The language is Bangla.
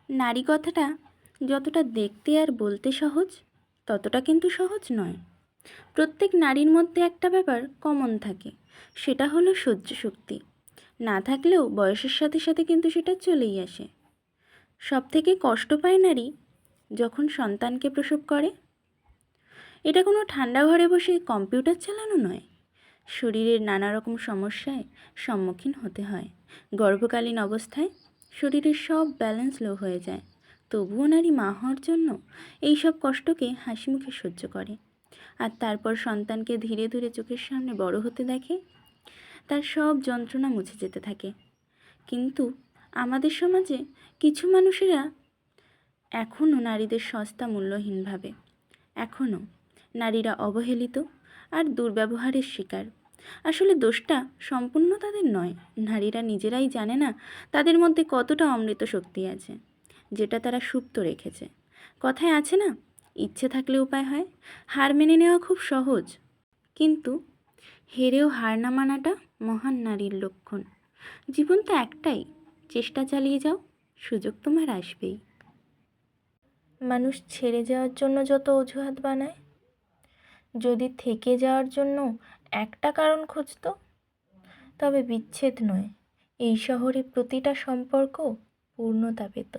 নারী কথাটা যতটা দেখতে আর বলতে সহজ, ততটা কিন্তু সহজ নয়। প্রত্যেক নারীর মধ্যে একটা ব্যাপার কমন থাকে, সেটা হলো সহ্য শক্তি। না থাকলেও বয়সের সাথে সাথে কিন্তু সেটা চলেই আসে। সবথেকে কষ্ট পায় নারী যখন সন্তানকে প্রসব করে। এটা কোনো ঠান্ডা ঘরে বসে কম্পিউটার চালানো নয়, শরীরের নানা রকম সমস্যায় সম্মুখীন হতে হয়। গর্ভকালীন অবস্থায় শরীরের সব ব্যালেন্স লো হয়ে যায়, তবুও নারী মা হওয়ার জন্য এই সব কষ্টকে হাসি মুখে সহ্য করে। আর তারপর সন্তানকে ধীরে ধীরে চোখের সামনে বড় হতে দেখে, তার সব যন্ত্রণা মুছে যেতে থাকে। কিন্তু আমাদের সমাজে কিছু মানুষেরা এখনও নারীদের সস্তা মূল্যহীন ভাবে। এখনও নারীরা অবহেলিত আর দুর্ব্যবহারের শিকার। আসলে দোষটা সম্পূর্ণ তাদের নয়, নারীরা নিজেরাই জানে না তাদের মধ্যে কতটা অমৃত শক্তি আছে, যেটা তারা সুপ্ত রেখেছে। কথায় আছে না, ইচ্ছে থাকলে উপায় হয়। হার মেনে নেওয়া খুব সহজ, কিন্তু হেরেও হার না মানাটা মহান নারীর লক্ষণ। জীবন তো একটাই, চেষ্টা চালিয়ে যাও, সুযোগ তোমার আসবেই। মানুষ ছেড়ে যাওয়ার জন্য যত অজুহাত বানায়, যদি থেকে যাওয়ার জন্য একটা কারণ খুঁজতো, তবে বিচ্ছেদ নয়, এই শহরে প্রতিটা সম্পর্ক পূর্ণতা পেত।